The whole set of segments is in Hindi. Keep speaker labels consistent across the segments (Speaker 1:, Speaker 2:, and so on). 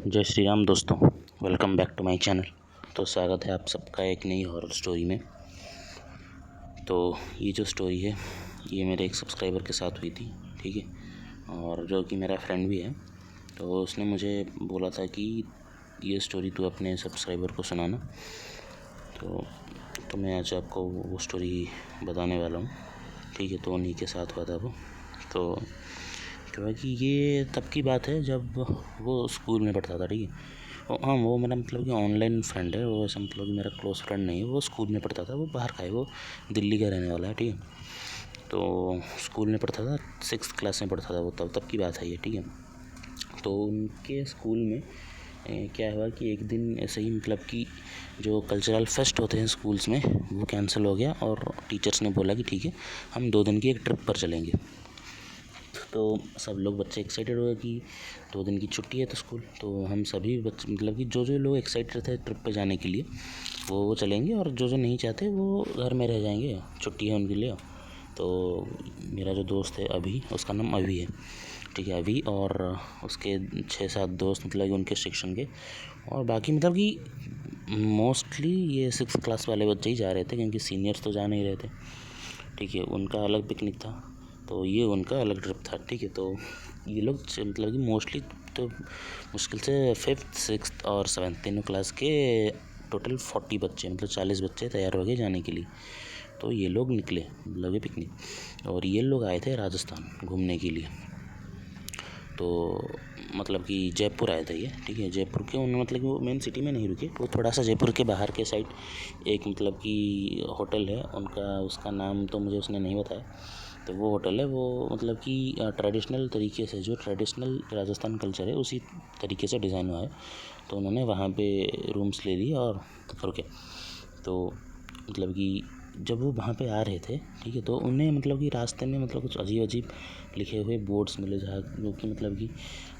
Speaker 1: जय श्री राम दोस्तों, welcome back to my channel. तो स्वागत है आप सबका एक नई हॉरर स्टोरी में। तो ये जो स्टोरी है ये मेरे एक सब्सक्राइबर के साथ हुई थी, ठीक है, और जो कि मेरा फ्रेंड भी है। तो उसने मुझे बोला था कि ये स्टोरी तू अपने सब्सक्राइबर को सुनाना। तो मैं आज आपको वो स्टोरी बताने वाला हूँ, ठीक है। तो उन्हीं के साथ हुआ था वो। तो क्या है कि ये तब की बात है जब वो स्कूल में पढ़ता था, ठीक है। हाँ, वो मेरा मतलब कि ऑनलाइन फ्रेंड है, वो ऐसा मतलब कि मेरा क्लोज फ्रेंड नहीं है। वो स्कूल में पढ़ता था, वो बाहर का है, वो दिल्ली का रहने वाला है, ठीक है। तो स्कूल में पढ़ता था, 6th क्लास में पढ़ता था वो, तब की बात है ये, ठीक है। तो उनके स्कूल में क्या हुआ कि एक दिन ऐसे ही मतलब कि जो कल्चरल फेस्ट होते हैं स्कूल्स में वो कैंसिल हो गया, और टीचर्स ने बोला कि ठीक है, हम 2 दिन की एक ट्रिप पर चलेंगे। तो सब लोग बच्चे एक्साइटेड हुए कि 2 दिन की छुट्टी है तो स्कूल, तो हम सभी बच्चे मतलब कि जो लोग एक्साइटेड थे ट्रिप पे जाने के लिए वो चलेंगे, और जो नहीं चाहते वो घर में रह जाएंगे, छुट्टी है उनके लिए। तो मेरा जो दोस्त है अभी, उसका नाम अभी है, ठीक है, अभी, और उसके 6-7 दोस्त मतलब कि उनके सेक्शन के, और बाकी मतलब कि मोस्टली ये 6th क्लास वाले बच्चे ही जा रहे थे, क्योंकि सीनियर्स तो जा नहीं रहे थे, ठीक है। उनका अलग पिकनिक था, तो ये उनका अलग ट्रिप था, ठीक है। तो ये लोग मतलब कि मोस्टली तो मुश्किल से 5th 6th और 7th तीनों क्लास के टोटल 40 बच्चे मतलब 40 बच्चे तैयार हो गए जाने के लिए। तो ये लोग निकले लगे पिकनिक, और ये लोग आए थे राजस्थान घूमने के लिए। तो मतलब कि जयपुर आए थे ये, ठीक है। जयपुर के उन्होंने मतलब कि वो मेन सिटी में नहीं रुके, वो थोड़ा सा जयपुर के बाहर के साइड एक मतलब कि होटल है उनका, उसका नाम तो मुझे उसने नहीं बताया। तो वो होटल है, वो मतलब कि ट्रेडिशनल तरीके से, जो ट्रेडिशनल राजस्थान कल्चर है उसी तरीके से डिज़ाइन हुआ है। तो उन्होंने वहाँ पे रूम्स ले लिए और रुके। तो मतलब कि जब वो वहाँ पे आ रहे थे, ठीक है, तो उन्हें मतलब कि रास्ते में मतलब कुछ अजीब अजीब लिखे हुए बोर्ड्स मिले, जहाँ जो कि मतलब कि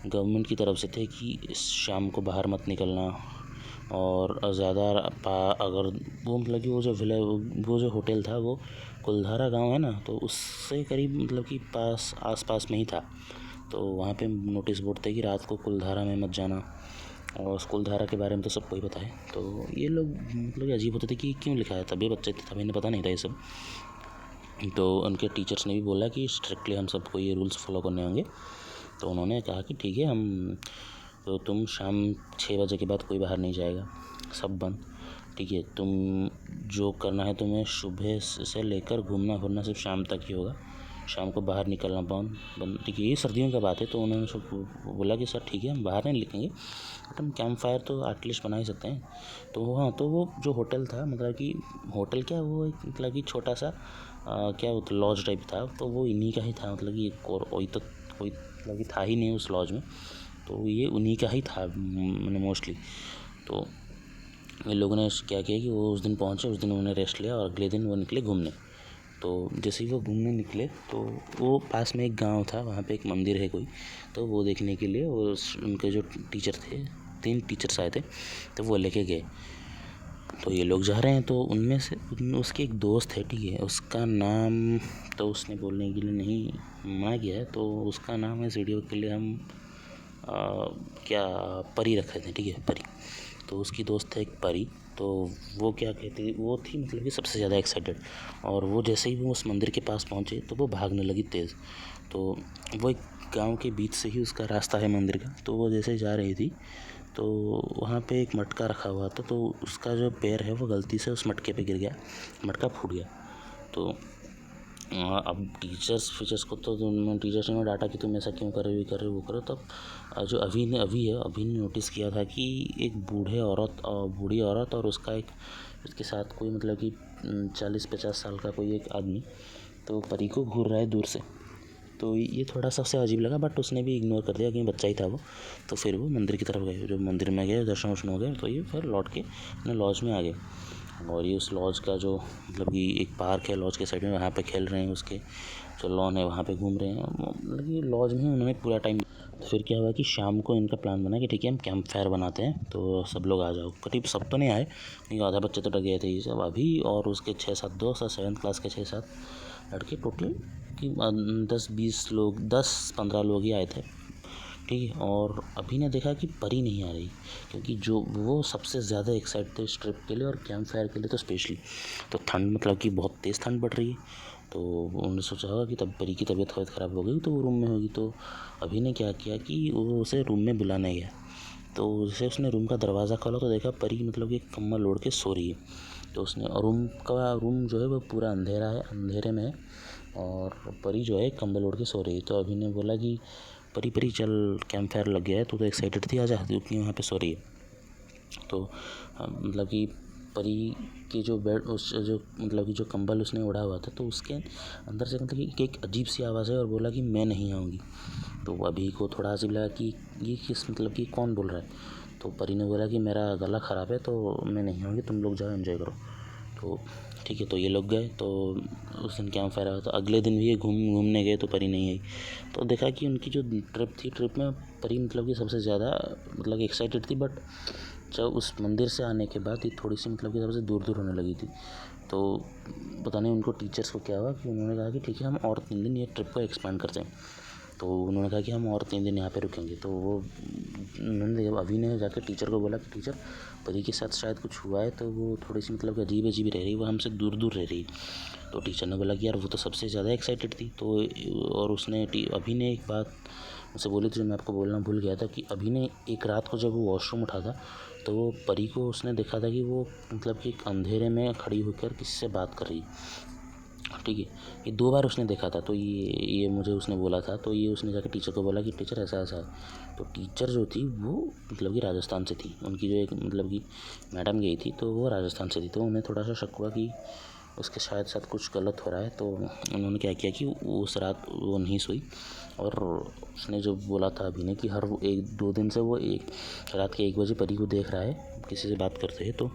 Speaker 1: गवर्नमेंट की तरफ से थे कि शाम को बाहर मत निकलना, और ज़्यादा अगर वो मतलब कि वो जो होटल था वो कुलधारा गांव है ना, तो उससे करीब मतलब कि आस पास में ही था। तो वहाँ पे नोटिस बोर्ड थे कि रात को कुलधारा में मत जाना, और कुलधारा के बारे में तो सबको ही पता है। तो ये लोग मतलब अजीब होते थे कि क्यों लिखा है, तभी बच्चे थे, तभी इन्हें पता नहीं था ये सब। तो उनके टीचर्स ने भी बोला कि स्ट्रिक्टली हम सबको ये रूल्स फॉलो करने होंगे। तो उन्होंने कहा कि ठीक है, हम तो तुम शाम 6 बजे के बाद कोई बाहर नहीं जाएगा, सब बंद, ठीक है। तुम जो करना है तुम्हें सुबह से लेकर घूमना फिरना सिर्फ शाम तक ही होगा, शाम को बाहर निकलना बंद, ठीक है। ये सर्दियों का बात है। तो उन्होंने सब बोला कि सर ठीक है, हम बाहर नहीं निकलेंगे, बट हम कैंप फायर तो एटलीस्ट बना ही सकते हैं। तो हाँ, तो वो जो होटल था मतलब कि होटल क्या, वो एक मतलब कि छोटा सा क्या वो लॉज टाइप था, तो वो इन्हीं का ही था, मतलब कि और कोई मतलब कि था ही नहीं उस लॉज में, तो ये उन्हीं का ही था मैंने मोस्टली। तो इन लोगों ने क्या किया कि वो उस दिन पहुँचे, उस दिन उन्होंने रेस्ट लिया, और अगले दिन वो निकले घूमने। तो जैसे ही वो घूमने निकले तो वो पास में एक गांव था, वहाँ पे एक मंदिर है कोई, तो वो देखने के लिए वो उनके जो टीचर थे, 3 टीचर्स आए थे, तो वो लेके गए। तो ये लोग जा रहे हैं, तो उनमें से उसके एक दोस्त है, ठीक है, उसका नाम तो उसने बोलने के लिए नहीं मना किया है, तो उसका नाम है इस वीडियो के लिए हम क्या परी रख रहे थे, ठीक है, परी। तो उसकी दोस्त है एक परी। तो वो क्या कहती, वो थी मतलब कि सबसे ज़्यादा एक्साइटेड, और वो जैसे ही वो उस मंदिर के पास पहुँचे तो वो भागने लगी तेज़। तो वो एक गांव के बीच से ही उसका रास्ता है मंदिर का, तो वो जैसे जा रही थी तो वहाँ पे एक मटका रखा हुआ था, तो उसका जो पैर है वो गलती से उस मटके पे गिर गया, मटका फूट गया। तो अब टीचर्स को तो टीचर्स ने डांटा कि तुम ऐसा क्यों कर रहे हो, ये कर रहे हो, वो करो। तब जो अभी ने नोटिस किया था कि एक बूढ़ी औरत और उसके साथ कोई मतलब कि 40-50 साल का कोई एक आदमी तो परी को घूर रहा है दूर से। तो ये थोड़ा सा उसे अजीब लगा, बट उसने भी इग्नोर कर दिया कि बच्चा ही था वो। तो फिर वो मंदिर की तरफ गए, जो मंदिर में गए, दर्शन वर्शन हो गए, तो ये फिर लौट के अपने लॉज में आ गए। और ये उस लॉज का जो मतलब कि एक पार्क है लॉज के साइड में, वहाँ पे खेल रहे हैं, उसके जो लॉन है वहाँ पे घूम रहे हैं, मतलब कि लॉज में उन्होंने पूरा टाइम। तो फिर क्या हुआ कि शाम को इनका प्लान बना कि ठीक है, हम कैंप फायर बनाते हैं, तो सब लोग आ जाओ। करीब सब तो नहीं आए, लेकिन आधा बच्चे तो डर गए थे ये सब, अभी और उसके 6-7 दोस्त और 7th क्लास के 6-7 लड़के, टोटल कि 10-20 लोग, 10-15 लोग ही आए थे, ठीक है। और अभी ने देखा कि परी नहीं आ रही, क्योंकि जो वो सबसे ज़्यादा एक्साइट थे इस ट्रिप के लिए और कैंप फायर के लिए तो स्पेशली। तो ठंड मतलब कि बहुत तेज़ ठंड पड़ रही है, तो उन्होंने सोचा होगा कि तब परी की तबीयत ख़राब हो गई तो वो रूम में होगी। तो अभी ने क्या किया कि वो उसे रूम में बुलाने गया। तो जैसे उसने रूम का दरवाज़ा खोला तो देखा परी मतलब कि कम्बल ओढ़ के सो रही है। तो उसने रूम जो है वो पूरा अंधेरा है, अंधेरे में है, और परी जो है कम्बल ओढ़ के सो रही है। तो अभी ने बोला कि परी परी चल, कैंप फायर लग गया है, तो एक्साइटेड थी, आजा, तू क्यों यहाँ पे सो रही है। तो मतलब कि परी की जो बेड उस जो मतलब कि जो कंबल उसने ओढ़ा हुआ था, तो उसके अंदर से मतलब कि एक अजीब सी आवाज़ है और बोला कि मैं नहीं आऊँगी। तो अभी को थोड़ा अजीब लगा कि ये किस मतलब कि कौन बोल रहा है। तो परी ने बोला कि मेरा गला ख़राब है तो मैं नहीं आऊँगी, तुम लोग जाओ एंजॉय करो। तो ठीक है, तो ये लोग गए। तो उस दिन कैंप फायर आया। तो अगले दिन भी ये घूमने गए तो परी नहीं आई। तो देखा कि उनकी जो ट्रिप में परी मतलब कि सबसे ज़्यादा मतलब कि एक्साइटेड थी, बट जब उस मंदिर से आने के बाद ये थोड़ी सी मतलब कि सबसे दूर दूर होने लगी थी। तो पता नहीं उनको टीचर्स को क्या हुआ कि उन्होंने कहा कि ठीक है, हम और 3 दिन ये ट्रिप को एक्सपेंड करते हैं। तो उन्होंने कहा कि हम और 3 दिन यहाँ पे रुकेंगे। तो वो उन्होंने अभी ने जाकर टीचर को बोला कि टीचर, परी के साथ शायद कुछ हुआ है, तो वो थोड़ी सी मतलब अजीब अजीब रह रही है, वो हमसे दूर दूर रह रही है। तो टीचर ने बोला कि यार वो तो सबसे ज़्यादा एक्साइटेड थी। तो और उसने अभी ने एक बात मुझसे बोली थी जो मैं आपको बोलना भूल गया था, कि अभी ने एक रात को जब वो वॉशरूम उठा था तो वो परी को उसने देखा था कि वो मतलब कि एक अंधेरे में खड़ी होकर किसी से बात कर रही है। ठीक है, ये 2 बार उसने देखा था। तो ये मुझे उसने बोला था। तो ये उसने जाकर टीचर को बोला कि टीचर ऐसा ऐसा है। तो टीचर जो थी वो मतलब कि राजस्थान से थी, उनकी जो एक मतलब कि मैडम गई थी तो वो राजस्थान से थी। तो उन्हें थोड़ा सा शक हुआ कि उसके शायद साथ कुछ गलत हो रहा है। तो उन्होंने क्या किया कि उस रात वो नहीं सोई, और उसने जो बोला था अभी ने कि हर 1-2 दिन से वो एक रात के 1 बजे परी को देख रहा है किसी से बात करते हैं। तो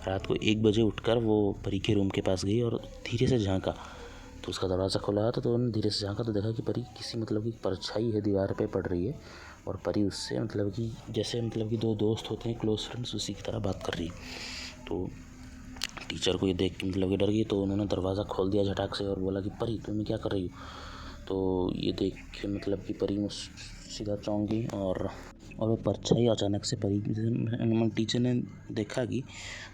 Speaker 1: रात को 1 बजे उठकर वो परी के रूम के पास गई और धीरे से झांका। तो उसका दरवाज़ा खुला था, तो उन्होंने धीरे से झांका तो देखा कि परी किसी मतलब की परछाई है दीवार पे पड़ रही है, और परी उससे मतलब कि जैसे मतलब कि 2 दोस्त होते हैं क्लोज फ्रेंड्स, उसी की तरह बात कर रही है। तो टीचर को ये देख के मतलब कि डर गई। तो उन्होंने दरवाज़ा खोल दिया झटाक से और बोला कि परी तुम क्या कर रही हो। तो ये देख के मतलब कि परी सीधा चौंक गई, और वो परछाई अचानक से परी टीचर ने देखा कि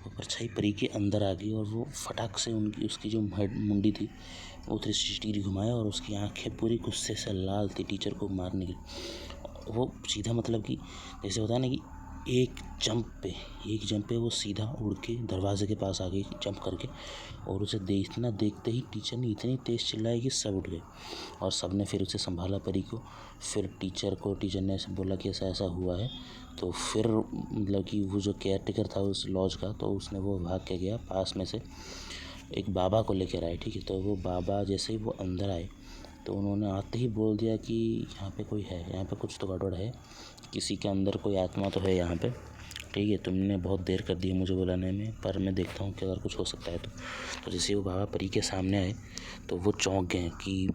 Speaker 1: वो परछाई परी के अंदर आ गई, और वो फटाक से उसकी जो मुंडी थी वो 360 डिग्री घुमाया, और उसकी आंखें पूरी गुस्से से लाल थी टीचर को मारने की। वो सीधा मतलब कि जैसे होता है ना कि एक जंप पे वो सीधा उड़ के दरवाजे के पास आ गई जंप करके, और उसे देखते ही टीचर ने इतनी तेज़ चिल्लाई कि सब उठ गए, और सब ने फिर उसे संभाला परी को। फिर टीचर ने ऐसे बोला कि ऐसा ऐसा हुआ है। तो फिर मतलब कि वो जो केयर टेकर था उस लॉज का, तो उसने वो भाग के गया पास में से एक बाबा को लेकर आए। ठीक है, तो वो बाबा जैसे ही वो अंदर आए तो उन्होंने आते ही बोल दिया कि यहाँ पे कोई है, यहाँ पे कुछ तो गड़बड़ है, किसी के अंदर कोई आत्मा तो है यहाँ पे। ठीक है, तुमने बहुत देर कर दी है मुझे बुलाने में, पर मैं देखता हूँ कि अगर कुछ हो सकता है तो जैसे वो बाबा परी के सामने आए तो वो चौंक गए कि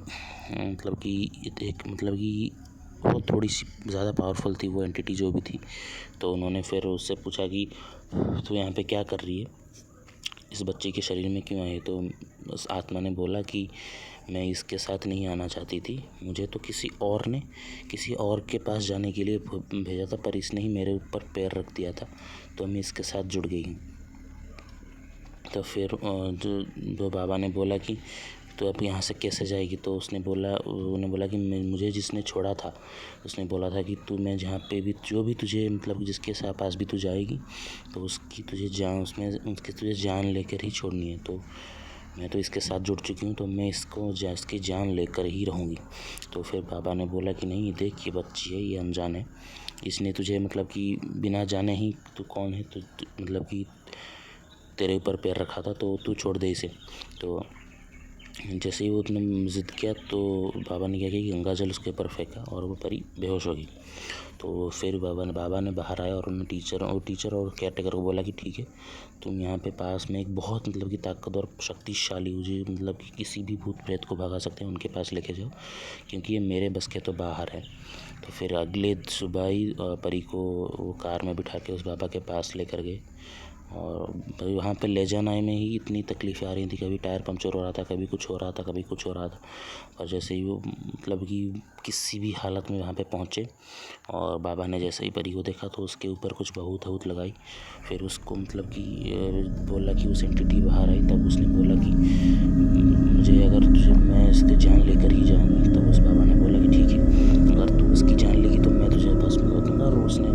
Speaker 1: मतलब कि एक मतलब कि वो थोड़ी सी ज़्यादा पावरफुल थी वो एंटिटी जो भी थी। तो उन्होंने फिर उससे पूछा कि तू यहाँ पे क्या कर रही है, इस बच्चे के शरीर में क्यों आई। तो उस आत्मा ने बोला कि मैं इसके साथ नहीं आना चाहती थी, मुझे तो किसी और के पास जाने के लिए भेजा था, पर इसने ही मेरे ऊपर पैर रख दिया था, तो मैं इसके साथ जुड़ गई हूँ। तो फिर जो बाबा ने बोला कि तो अब यहाँ से कैसे जाएगी। तो उन्होंने बोला कि मुझे जिसने छोड़ा था उसने बोला था कि तू मैं जहाँ पे भी जो भी तुझे मतलब जिसके पास भी तू जाएगी तो उसकी तुझे जान लेकर ही छोड़नी है। तो मैं तो इसके साथ जुड़ चुकी हूँ, तो मैं इसकी जान लेकर ही रहूँगी। तो फिर बाबा ने बोला कि नहीं, देख ये बच्ची है, ये अनजान है, इसने तुझे मतलब कि बिना जाने ही तू कौन है तो मतलब कि तेरे ऊपर पैर रखा था, तो तू छोड़ दे इसे। तो जैसे ही वो उसने ज़िद किया तो बाबा ने क्या किया कि गंगा जल उसके ऊपर फेंका और वो परी बेहोश हो गई। तो फिर बाबा ने बाहर आया और उन्होंने टीचर और केयर टेकर को बोला कि ठीक है, तुम यहाँ पे पास में एक बहुत मतलब कि ताकतवर शक्तिशाली मतलब कि किसी भी भूत प्रेत को भगा सकते हैं, उनके पास लेके जाओ, क्योंकि ये मेरे बस के तो बाहर है। तो फिर अगले सुबह ही परी को वो कार में बिठा के उस बाबा के पास लेकर गए, और भाई वहाँ पे ले जाने में ही इतनी तकलीफ़ें आ रही थी, कभी टायर पंचर हो रहा था, कभी कुछ हो रहा था, कभी कुछ हो रहा था। और जैसे ही वो मतलब कि किसी भी हालत में वहाँ पे पहुँचे और बाबा ने जैसे ही परी को देखा तो उसके ऊपर कुछ भभूत वभूत लगाई। फिर उसको मतलब कि बोला कि उस एंटिटी बाहर आई, तब उसने बोला कि मुझे अगर तुझे मैं इसकी जान लेकर ही जाऊँगी। तब उस बाबा ने बोला कि ठीक है, अगर तू उसकी जान लेगी तो मैं तुझे भस्म कर दूँगा। और उसने